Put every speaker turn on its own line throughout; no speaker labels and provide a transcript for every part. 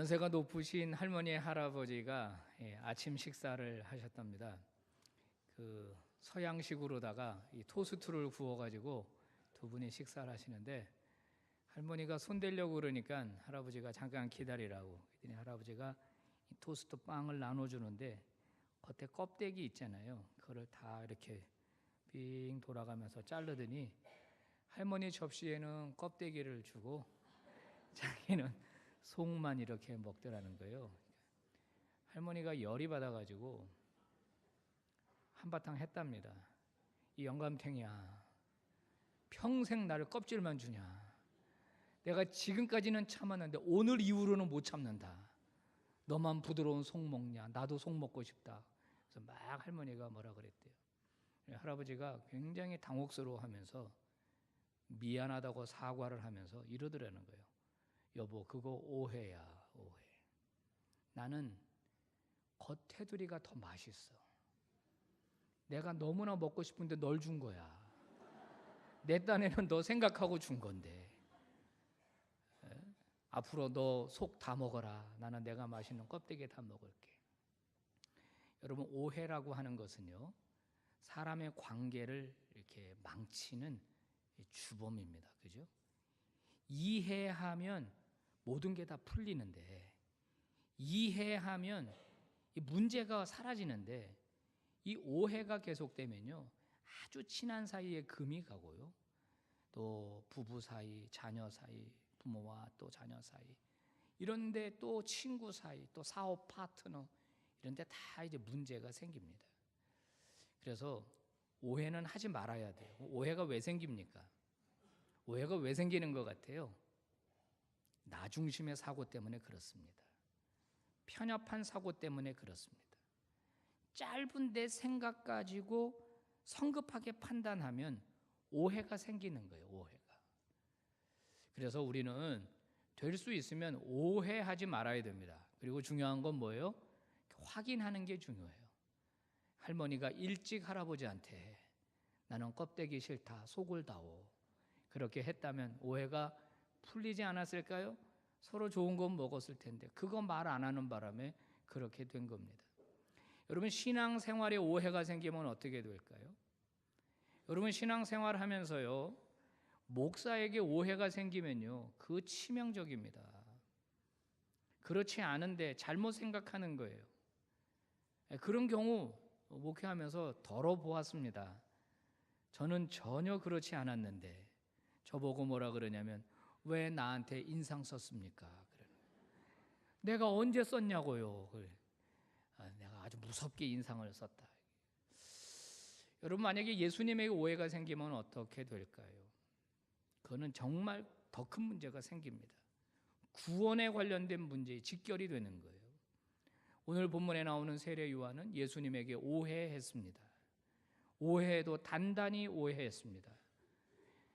연세가 높으신 할머니 할아버지가 아침 식사를 하셨답니다. 그 서양식으로다가 이 토스트를 구워가지고 두 분이 식사를 하시는데, 할머니가 손대려고 그러니까 할아버지가 잠깐 기다리라고. 그랬더니 할아버지가 이 토스트 빵을 나눠주는데 겉에 껍데기 있잖아요. 그거를 다 이렇게 빙 돌아가면서 자르더니 할머니 접시에는 껍데기를 주고 자기는 속만 이렇게 먹더라는 거예요. 할머니가 열이 받아가지고 한바탕 했답니다. 이 영감탱이야, 평생 나를 껍질만 주냐. 내가 지금까지는 참았는데 오늘 이후로는 못 참는다. 너만 부드러운 속 먹냐. 나도 속 먹고 싶다. 그래서 막 할머니가 뭐라 그랬대요. 할아버지가 굉장히 당혹스러워하면서 미안하다고 사과를 하면서 이러더라는 거예요. 여보, 그거 오해야, 오해. 나는 겉테두리가 더 맛있어. 내가 너무나 먹고 싶은데 널 준 거야. 내 딴에는 너 생각하고 준 건데. 앞으로 너 속 다 먹어라. 나는 내가 맛있는 껍데기 다 먹을게. 여러분, 오해라고 하는 것은요, 사람의 관계를 이렇게 망치는 주범입니다. 그죠? 이해하면 모든 게 다 풀리는데, 이해하면 이 문제가 사라지는데, 이 오해가 계속되면요, 아주 친한 사이에 금이 가고요, 또 부부 사이, 자녀 사이, 부모와 또 자녀 사이, 이런데 또 친구 사이, 또 사업 파트너, 이런데 다 이제 문제가 생깁니다. 그래서 오해는 하지 말아야 돼요. 오해가 왜 생깁니까? 오해가 왜 생기는 것 같아요? 나 중심의 사고 때문에 그렇습니다. 편협한 사고 때문에 그렇습니다. 짧은 내 생각 가지고 성급하게 판단하면 오해가 생기는 거예요. 오해가. 그래서 우리는 될 수 있으면 오해하지 말아야 됩니다. 그리고 중요한 건 뭐예요? 확인하는 게 중요해요. 할머니가 일찍 할아버지한테 나는 껍데기 싫다, 속을 다오, 그렇게 했다면 오해가 풀리지 않았을까요? 서로 좋은 건 먹었을 텐데 그거 말 안 하는 바람에 그렇게 된 겁니다. 여러분, 신앙생활에 오해가 생기면 어떻게 될까요? 여러분, 신앙생활 하면서요, 목사에게 오해가 생기면요, 그 치명적입니다. 그렇지 않은데 잘못 생각하는 거예요. 그런 경우 목회하면서 덜어보았습니다. 저는 전혀 그렇지 않았는데 저보고 뭐라 그러냐면, 왜 나한테 인상 썼습니까? 내가 언제 썼냐고요. 내가 아주 무섭게 인상을 썼다. 여러분, 만약에 예수님에게 오해가 생기면 어떻게 될까요? 그거는 정말 더 큰 문제가 생깁니다. 구원에 관련된 문제에 직결이 되는 거예요. 오늘 본문에 나오는 세례 요한은 예수님에게 오해했습니다. 오해도 단단히 오해했습니다.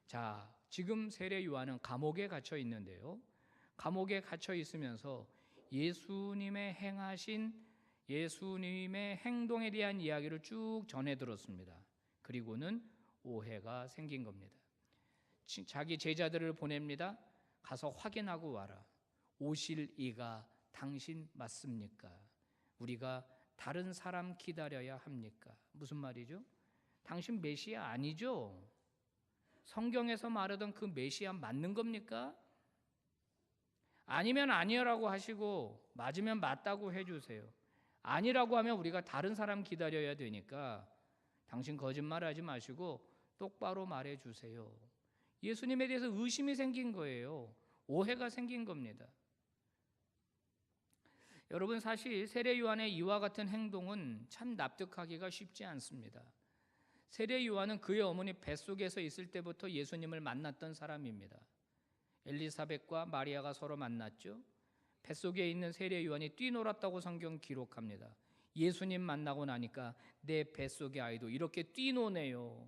자, 지금 세례 요한은 감옥에 갇혀 있는데요, 감옥에 갇혀 있으면서 예수님의 행하신 예수님의 행동에 대한 이야기를 쭉 전해 들었습니다. 그리고는 오해가 생긴 겁니다. 자기 제자들을 보냅니다. 가서 확인하고 와라. 오실 이가 당신 맞습니까? 우리가 다른 사람 기다려야 합니까? 무슨 말이죠? 당신 메시아 아니죠? 성경에서 말하던 그 메시아 맞는 겁니까? 아니면 아니라고 하시고 맞으면 맞다고 해주세요. 아니라고 하면 우리가 다른 사람 기다려야 되니까 당신 거짓말하지 마시고 똑바로 말해주세요. 예수님에 대해서 의심이 생긴 거예요. 오해가 생긴 겁니다. 여러분, 사실 세례 요한의 이와 같은 행동은 참 납득하기가 쉽지 않습니다. 세례 요한은 그의 어머니 뱃속에서 있을 때부터 예수님을 만났던 사람입니다. 엘리사벳과 마리아가 서로 만났죠. 뱃속에 있는 세례 요한이 뛰놀았다고 성경 기록합니다. 예수님 만나고 나니까 내 뱃속의 아이도 이렇게 뛰노네요.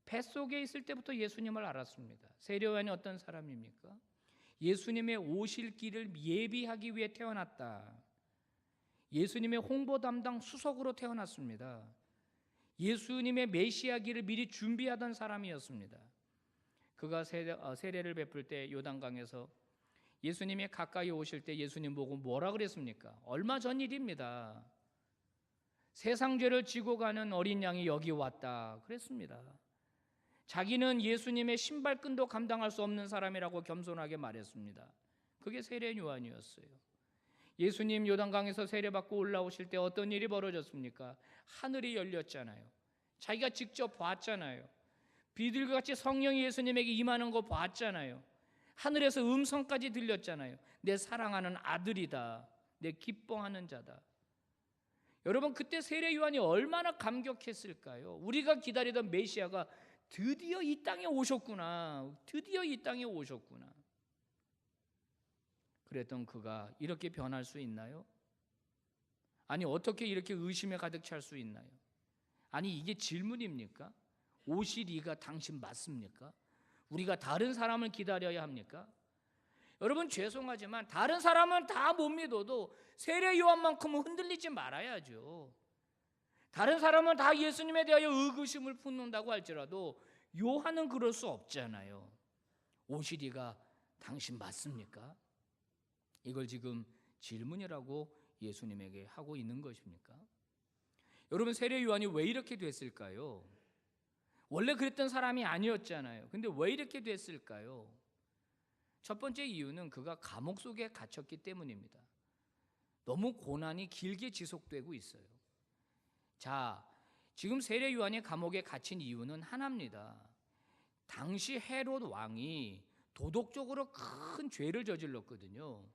뱃속에 있을 때부터 예수님을 알았습니다. 세례 요한이 어떤 사람입니까? 예수님의 오실 길을 예비하기 위해 태어났다. 예수님의 홍보 담당 수석으로 태어났습니다. 예수님의 메시아기를 미리 준비하던 사람이었습니다. 그가 세례를 베풀 때 요단강에서 예수님이 가까이 오실 때 예수님 보고 뭐라 그랬습니까? 얼마 전 일입니다. 세상 죄를 지고 가는 어린 양이 여기 왔다 그랬습니다. 자기는 예수님의 신발끈도 감당할 수 없는 사람이라고 겸손하게 말했습니다. 그게 세례 요한이었어요. 예수님 요단강에서 세례받고 올라오실 때 어떤 일이 벌어졌습니까? 하늘이 열렸잖아요. 자기가 직접 봤잖아요. 비둘기같이 성령이 예수님에게 임하는 거 봤잖아요. 하늘에서 음성까지 들렸잖아요. 내 사랑하는 아들이다. 내 기뻐하는 자다. 여러분, 그때 세례 요한이 얼마나 감격했을까요? 우리가 기다리던 메시아가 드디어 이 땅에 오셨구나. 드디어 이 땅에 오셨구나. 그랬던 그가 이렇게 변할 수 있나요? 아니, 어떻게 이렇게 의심에 가득 찰 수 있나요? 아니, 이게 질문입니까? 오시리가 당신 맞습니까? 우리가 다른 사람을 기다려야 합니까? 여러분, 죄송하지만 다른 사람은 다 못 믿어도 세례 요한만큼은 흔들리지 말아야죠. 다른 사람은 다 예수님에 대하여 의구심을 품는다고 할지라도 요한은 그럴 수 없잖아요. 오시리가 당신 맞습니까? 이걸 지금 질문이라고 예수님에게 하고 있는 것입니까? 여러분, 세례 요한이 왜 이렇게 됐을까요? 원래 그랬던 사람이 아니었잖아요. 근데 왜 이렇게 됐을까요? 첫 번째 이유는 그가 감옥 속에 갇혔기 때문입니다. 너무 고난이 길게 지속되고 있어요. 자, 지금 세례 요한이 감옥에 갇힌 이유는 하나입니다. 당시 헤롯 왕이 도덕적으로 큰 죄를 저질렀거든요.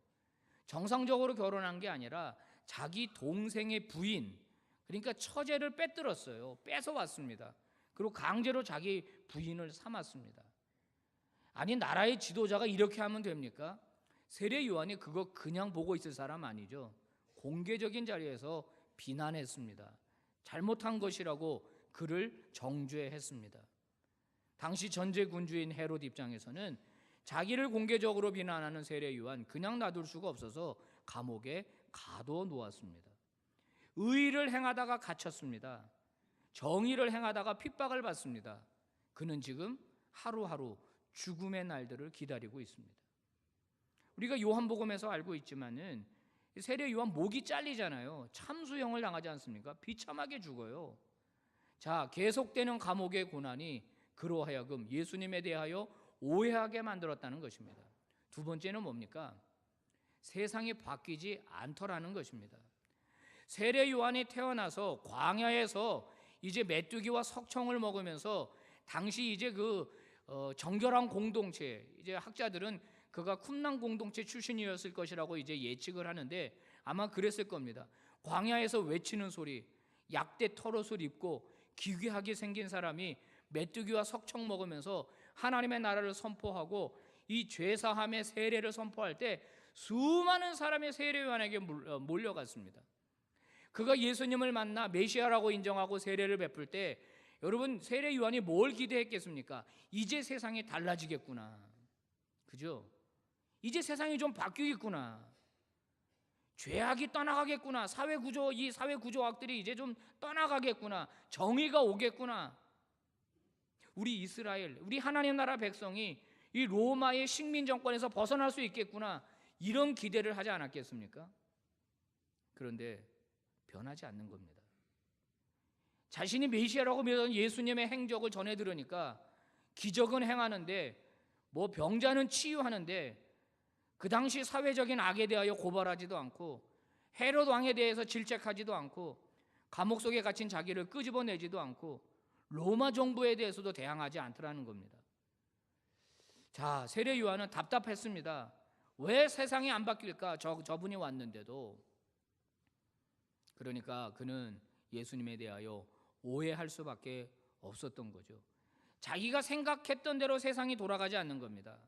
정상적으로 결혼한 게 아니라 자기 동생의 부인, 그러니까 처제를 빼들었어요. 뺏어왔습니다. 그리고 강제로 자기 부인을 삼았습니다. 아니, 나라의 지도자가 이렇게 하면 됩니까? 세례 요한이 그거 그냥 보고 있을 사람 아니죠. 공개적인 자리에서 비난했습니다. 잘못한 것이라고 그를 정죄했습니다. 당시 전제군주인 헤롯 입장에서는 자기를 공개적으로 비난하는 세례 요한 그냥 놔둘 수가 없어서 감옥에 가둬놓았습니다. 의의를 행하다가 갇혔습니다. 정의를 행하다가 핍박을 받습니다. 그는 지금 하루하루 죽음의 날들을 기다리고 있습니다. 우리가 요한복음에서 알고 있지만은 세례 요한 목이 잘리잖아요. 참수형을 당하지 않습니까? 비참하게 죽어요. 자, 계속되는 감옥의 고난이 그로 하여금 예수님에 대하여 오해하게 만들었다는 것입니다. 두 번째는 뭡니까? 세상이 바뀌지 않더라는 것입니다. 세례 요한이 태어나서 광야에서 이제 메뚜기와 석청을 먹으면서 당시 이제 정결한 공동체, 이제 학자들은 그가 쿰랑 공동체 출신이었을 것이라고 이제 예측을 하는데 아마 그랬을 겁니다. 광야에서 외치는 소리, 약대 털옷을 입고 기괴하게 생긴 사람이 메뚜기와 석청 먹으면서 하나님의 나라를 선포하고 이 죄사함의 세례를 선포할 때 수많은 사람이 세례 요한에게 몰려갔습니다. 그가 예수님을 만나 메시아라고 인정하고 세례를 베풀 때 여러분, 세례 요한이 뭘 기대했겠습니까? 이제 세상이 달라지겠구나. 그죠? 이제 세상이 좀 바뀌겠구나. 죄악이 떠나가겠구나. 이 사회 구조학들이 이제 좀 떠나가겠구나. 정의가 오겠구나. 우리 이스라엘, 우리 하나님 나라 백성이 이 로마의 식민 정권에서 벗어날 수 있겠구나. 이런 기대를 하지 않았겠습니까? 그런데 변하지 않는 겁니다. 자신이 메시아라고 믿었던 예수님의 행적을 전해 들으니까 기적은 행하는데 뭐 병자는 치유하는데 그 당시 사회적인 악에 대하여 고발하지도 않고 헤롯 왕에 대해서 질책하지도 않고 감옥 속에 갇힌 자기를 끄집어내지도 않고 로마 정부에 대해서도 대항하지 않더라는 겁니다. 자, 세례 요한은 답답했습니다. 왜 세상이 안 바뀔까? 저분이 왔는데도. 그러니까 그는 예수님에 대하여 오해할 수밖에 없었던 거죠. 자기가 생각했던 대로 세상이 돌아가지 않는 겁니다.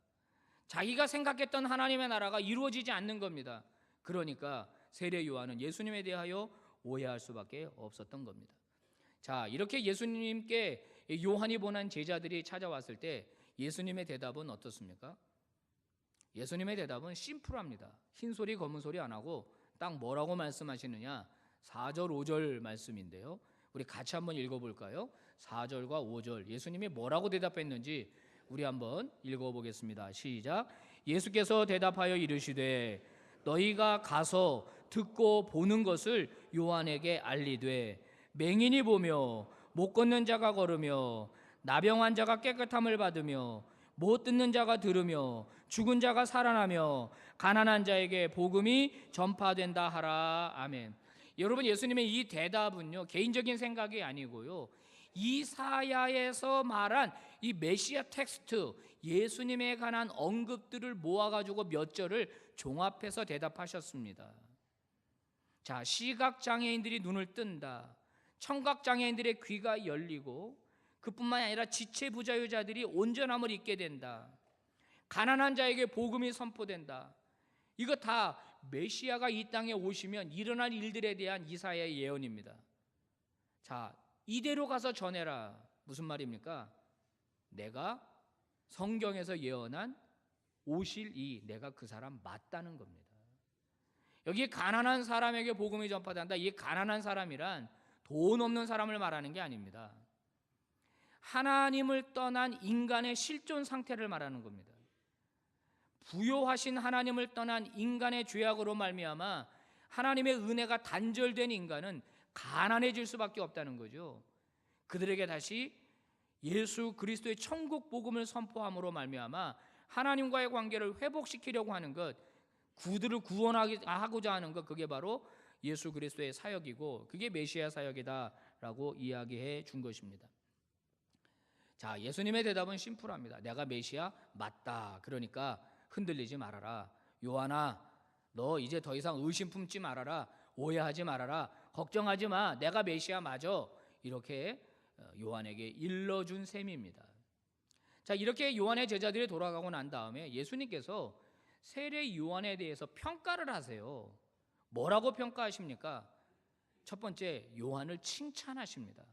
자기가 생각했던 하나님의 나라가 이루어지지 않는 겁니다. 그러니까 세례 요한은 예수님에 대하여 오해할 수밖에 없었던 겁니다. 자, 이렇게 예수님께 요한이 보낸 제자들이 찾아왔을 때 예수님의 대답은 어떻습니까? 예수님의 대답은 심플합니다. 흰 소리 검은 소리 안 하고 딱 뭐라고 말씀하시느냐? 4절 5절 말씀인데요. 우리 같이 한번 읽어볼까요? 4절과 5절 예수님이 뭐라고 대답했는지 우리 한번 읽어보겠습니다. 시작. 예수께서 대답하여 이르시되 너희가 가서 듣고 보는 것을 요한에게 알리되 맹인이 보며 못 걷는 자가 걸으며 나병한 자가 깨끗함을 받으며 못 듣는 자가 들으며 죽은 자가 살아나며 가난한 자에게 복음이 전파된다 하라. 아멘. 여러분, 예수님의 이 대답은요 개인적인 생각이 아니고요 이사야에서 말한 이 메시아 텍스트, 예수님에 관한 언급들을 모아가지고 몇 절을 종합해서 대답하셨습니다. 자, 시각장애인들이 눈을 뜬다, 청각장애인들의 귀가 열리고 그뿐만 아니라 지체부자유자들이 온전함을 잊게 된다, 가난한 자에게 복음이 선포된다. 이거 다 메시아가 이 땅에 오시면 일어날 일들에 대한 이사야의 예언입니다. 자, 이대로 가서 전해라. 무슨 말입니까? 내가 성경에서 예언한 오실 내가 그 사람 맞다는 겁니다. 여기 가난한 사람에게 복음이 전파된다. 이 가난한 사람이란 돈 없는 사람을 말하는 게 아닙니다. 하나님을 떠난 인간의 실존 상태를 말하는 겁니다. 부요하신 하나님을 떠난 인간의 죄악으로 말미암아 하나님의 은혜가 단절된 인간은 가난해질 수밖에 없다는 거죠. 그들에게 다시 예수 그리스도의 천국 복음을 선포함으로 말미암아 하나님과의 관계를 회복시키려고 하는 것, 그들을 구원하고자 하는 것, 그게 바로 예수 그리스도의 사역이고 그게 메시아 사역이다라고 이야기해 준 것입니다. 자, 예수님의 대답은 심플합니다. 내가 메시아 맞다. 그러니까 흔들리지 말아라. 요한아, 너 이제 더 이상 의심 품지 말아라. 오해하지 말아라. 걱정하지 마. 내가 메시아 맞아. 이렇게 요한에게 일러준 셈입니다. 자, 이렇게 요한의 제자들이 돌아가고 난 다음에 예수님께서 세례 요한에 대해서 평가를 하세요. 뭐라고 평가하십니까? 첫 번째, 요한을 칭찬하십니다.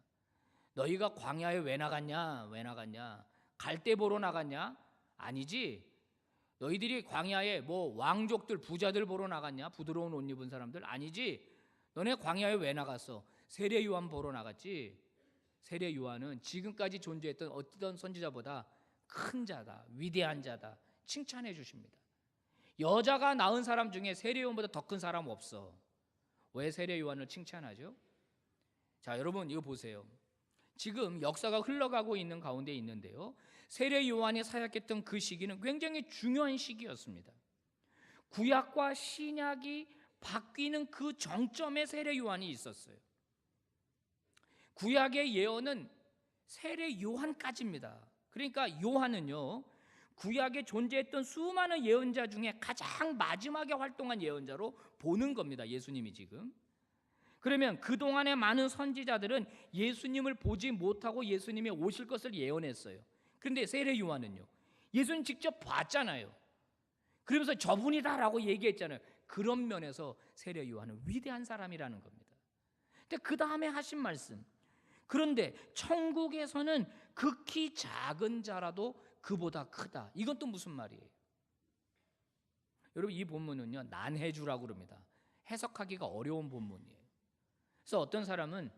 너희가 광야에 왜 나갔냐? 왜 나갔냐? 갈대 보러 나갔냐? 아니지. 너희들이 광야에 뭐 왕족들, 부자들 보러 나갔냐? 부드러운 옷 입은 사람들? 아니지. 너네 광야에 왜 나갔어? 세례 요한 보러 나갔지. 세례 요한은 지금까지 존재했던 어떤 선지자보다 큰 자다, 위대한 자다, 칭찬해 주십니다. 여자가 낳은 사람 중에 세례 요한보다 더 큰 사람 없어. 왜 세례 요한을 칭찬하죠? 자, 여러분 이거 보세요. 지금 역사가 흘러가고 있는 가운데 있는데요, 세례 요한이 사역했던 그 시기는 굉장히 중요한 시기였습니다. 구약과 신약이 바뀌는 그 정점에 세례 요한이 있었어요. 구약의 예언은 세례 요한까지입니다. 그러니까 요한은요, 구약에 존재했던 수많은 예언자 중에 가장 마지막에 활동한 예언자로 보는 겁니다. 예수님이 지금. 그러면 그동안의 많은 선지자들은 예수님을 보지 못하고 예수님이 오실 것을 예언했어요. 그런데 세례 요한은요, 예수님 직접 봤잖아요. 그러면서 저분이다라고 얘기했잖아요. 그런 면에서 세례 요한은 위대한 사람이라는 겁니다. 근데 그 다음에 하신 말씀, 그런데 천국에서는 극히 작은 자라도 그보다 크다. 이건 또 무슨 말이에요? 여러분, 이 본문은요 난해주라고 그럽니다. 해석하기가 어려운 본문이에요. 그래서 어떤 사람은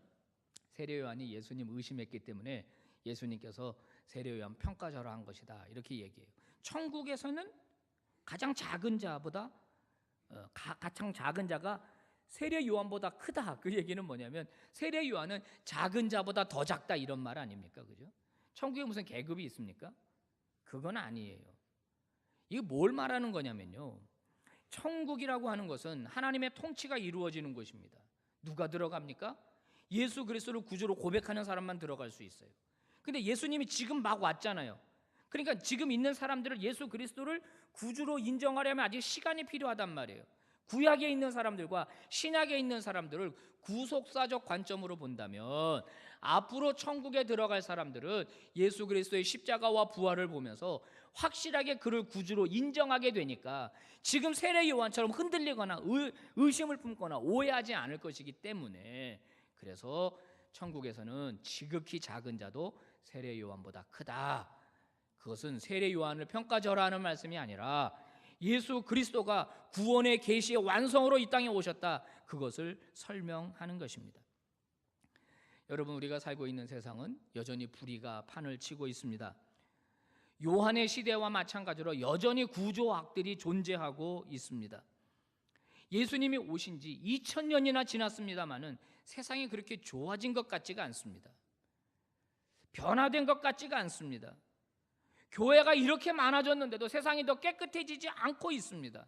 세례 요한이 예수님 의심했기 때문에 예수님께서 세례 요한 평가절하한 것이다 이렇게 얘기해요. 천국에서는 가장 작은 자보다 가장 작은 자가 세례 요한보다 크다. 그 얘기는 뭐냐면 세례 요한은 작은 자보다 더 작다 이런 말 아닙니까? 그죠? 천국에 무슨 계급이 있습니까? 그건 아니에요. 이게 뭘 말하는 거냐면요, 천국이라고 하는 것은 하나님의 통치가 이루어지는 곳입니다. 누가 들어갑니까? 예수 그리스도를 구주로 고백하는 사람만 들어갈 수 있어요. 근데 예수님이 지금 막 왔잖아요. 그러니까 지금 있는 사람들을 예수 그리스도를 구주로 인정하려면 아직 시간이 필요하단 말이에요. 구약에 있는 사람들과 신약에 있는 사람들을 구속사적 관점으로 본다면 앞으로 천국에 들어갈 사람들은 예수 그리스도의 십자가와 부활을 보면서 확실하게 그를 구주로 인정하게 되니까 지금 세례 요한처럼 흔들리거나 의심을 품거나 오해하지 않을 것이기 때문에, 그래서 천국에서는 지극히 작은 자도 세례 요한보다 크다. 그것은 세례 요한을 평가절하하는 말씀이 아니라 예수 그리스도가 구원의 계시의 완성으로 이 땅에 오셨다, 그것을 설명하는 것입니다. 여러분, 우리가 살고 있는 세상은 여전히 불의가 판을 치고 있습니다. 요한의 시대와 마찬가지로 여전히 구조학들이 존재하고 있습니다. 예수님이 오신 지 2000년이나 지났습니다마는 세상이 그렇게 좋아진 것 같지가 않습니다. 변화된 것 같지가 않습니다. 교회가 이렇게 많아졌는데도 세상이 더 깨끗해지지 않고 있습니다.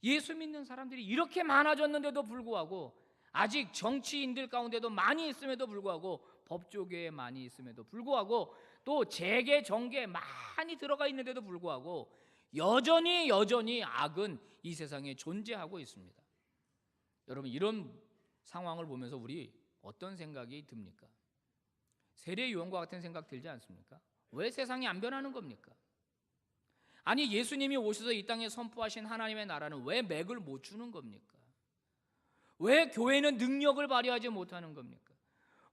예수 믿는 사람들이 이렇게 많아졌는데도 불구하고 아직 정치인들 가운데도 많이 있음에도 불구하고 법조계에 많이 있음에도 불구하고 또 재계 정계에 많이 들어가 있는데도 불구하고 여전히 악은 이 세상에 존재하고 있습니다. 여러분, 이런 상황을 보면서 우리 어떤 생각이 듭니까? 세례 요한과 같은 생각 들지 않습니까? 왜 세상이 안 변하는 겁니까? 아니, 예수님이 오셔서 이 땅에 선포하신 하나님의 나라는 왜 맥을 못 추는 겁니까? 왜 교회는 능력을 발휘하지 못하는 겁니까?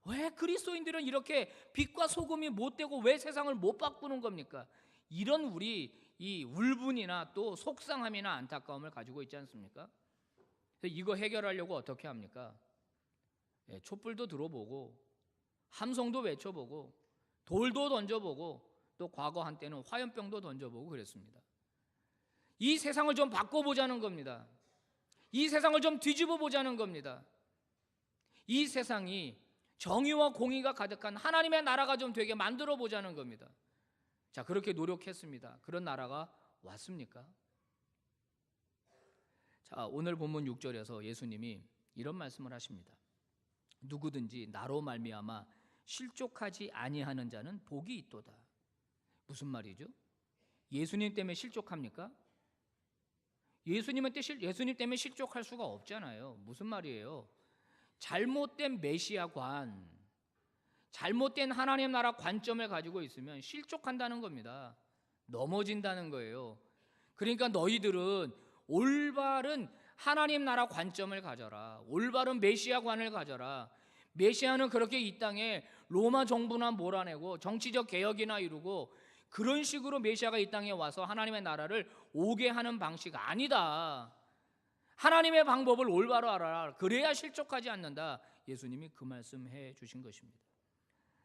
왜 그리스도인들은 이렇게 빛과 소금이 못 되고 왜 세상을 못 바꾸는 겁니까? 이런 우리 이 울분이나 또 속상함이나 안타까움을 가지고 있지 않습니까? 그래서 이거 해결하려고 어떻게 합니까? 촛불도 들어보고 함성도 외쳐보고 돌도 던져보고 또 과거 한때는 화염병도 던져보고 그랬습니다. 이 세상을 좀 바꿔보자는 겁니다. 이 세상을 좀 뒤집어 보자는 겁니다. 이 세상이 정의와 공의가 가득한 하나님의 나라가 좀 되게 만들어 보자는 겁니다. 자, 그렇게 노력했습니다. 그런 나라가 왔습니까? 자, 오늘 본문 6절에서 예수님이 이런 말씀을 하십니다. 누구든지 나로 말미암아 실족하지 아니하는 자는 복이 있도다. 무슨 말이죠? 예수님 때문에 실족합니까? 예수님 때문에 실족할 수가 없잖아요. 무슨 말이에요? 잘못된 메시아관, 잘못된 하나님 나라 관점을 가지고 있으면 실족한다는 겁니다. 넘어진다는 거예요. 그러니까 너희들은 올바른 하나님 나라 관점을 가져라. 올바른 메시아관을 가져라. 메시아는 그렇게 이 땅에 로마 정부나 몰아내고 정치적 개혁이나 이루고 그런 식으로 메시아가 이 땅에 와서 하나님의 나라를 오게 하는 방식 아니다. 하나님의 방법을 올바로 알아라. 그래야 실족하지 않는다. 예수님이 그 말씀해 주신 것입니다.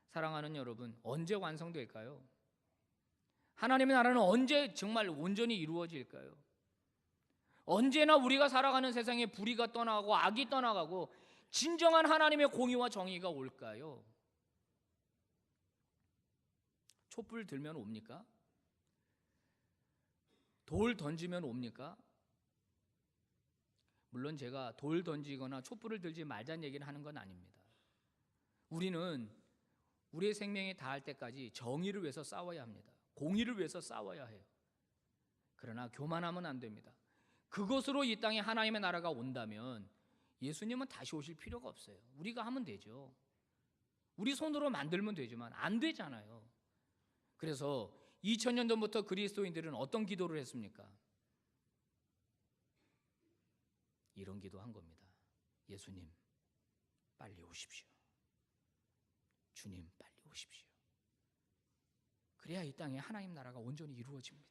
사랑하는 여러분, 언제 완성될까요? 하나님의 나라는 언제 정말 온전히 이루어질까요? 언제나 우리가 살아가는 세상에 불의가 떠나가고 악이 떠나가고 진정한 하나님의 공의와 정의가 올까요? 촛불 들면 옵니까? 돌 던지면 옵니까? 물론 제가 돌 던지거나 촛불을 들지 말자는 얘기를 하는 건 아닙니다. 우리는 우리의 생명이 다할 때까지 정의를 위해서 싸워야 합니다. 공의를 위해서 싸워야 해요. 그러나 교만하면 안 됩니다. 그것으로 이 땅에 하나님의 나라가 온다면 예수님은 다시 오실 필요가 없어요. 우리가 하면 되죠. 우리 손으로 만들면 되지만 안 되잖아요. 그래서 2000년 전부터 그리스도인들은 어떤 기도를 했습니까? 이런 기도한 겁니다. 예수님, 빨리 오십시오. 주님, 빨리 오십시오. 그래야 이 땅에 하나님 나라가 온전히 이루어집니다.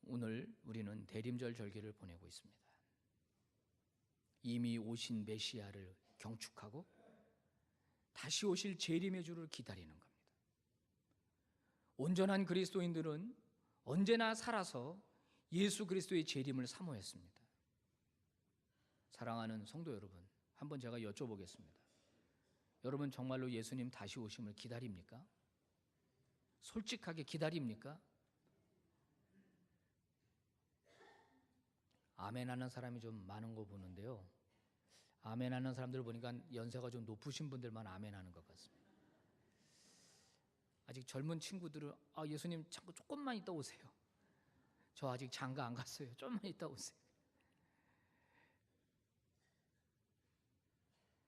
오늘 우리는 대림절 절기를 보내고 있습니다. 이미 오신 메시아를 경축하고 다시 오실 재림의 주를 기다리는 겁니다. 온전한 그리스도인들은 언제나 살아서 예수 그리스도의 재림을 사모했습니다. 사랑하는 성도 여러분, 한번 제가 여쭤보겠습니다. 여러분 정말로 예수님 다시 오심을 기다립니까? 솔직하게 기다립니까? 아멘 하는 사람이 좀 많은 거 보는데요. 아멘 하는 사람들 보니까 연세가 좀 높으신 분들만 아멘 하는 것 같습니다. 아직 젊은 친구들은 예수님 자꾸 조금만 있다 오세요. 저 아직 장가 안 갔어요. 좀만 있다 오세요.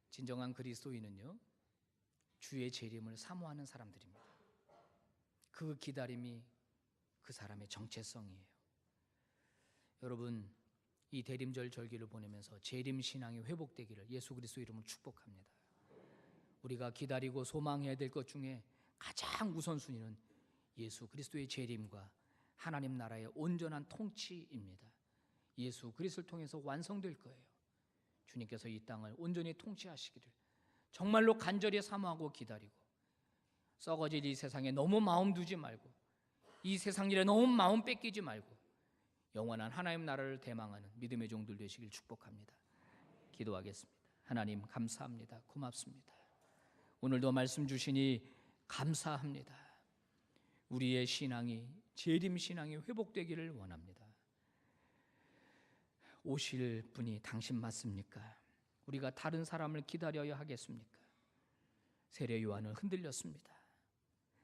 진정한 그리스도인은요, 주의 재림을 사모하는 사람들입니다. 그 기다림이 그 사람의 정체성이에요. 여러분, 이 대림절 절기를 보내면서 재림 신앙이 회복되기를 예수 그리스도 이름으로 축복합니다. 우리가 기다리고 소망해야 될 것 중에 가장 우선순위는 예수 그리스도의 재림과 하나님 나라의 온전한 통치입니다. 예수 그리스도를 통해서 완성될 거예요. 주님께서 이 땅을 온전히 통치하시기를 정말로 간절히 사모하고 기다리고 썩어질 이 세상에 너무 마음 두지 말고, 이 세상 일에 너무 마음 뺏기지 말고 영원한 하나님 나라를 대망하는 믿음의 종들 되시길 축복합니다. 기도하겠습니다. 하나님 감사합니다. 고맙습니다. 오늘도 말씀 주시니 감사합니다. 우리의 신앙이, 재림 신앙이 회복되기를 원합니다. 오실 분이 당신 맞습니까? 우리가 다른 사람을 기다려야 하겠습니까? 세례 요한은 흔들렸습니다.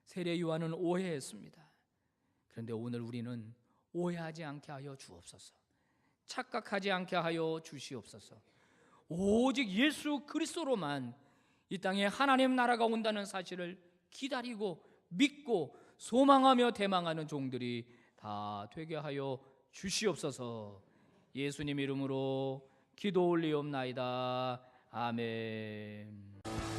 세례 요한은 오해했습니다. 그런데 오늘 우리는 오해하지 않게 하여 주옵소서. 착각하지 않게 하여 주시옵소서. 오직 예수 그리스도로만 이 땅에 하나님 나라가 온다는 사실을 기다리고 믿고 소망하며 대망하는 종들이 다 되게 하여 주시옵소서. 예수님 이름으로 기도 올리옵나이다. 아멘.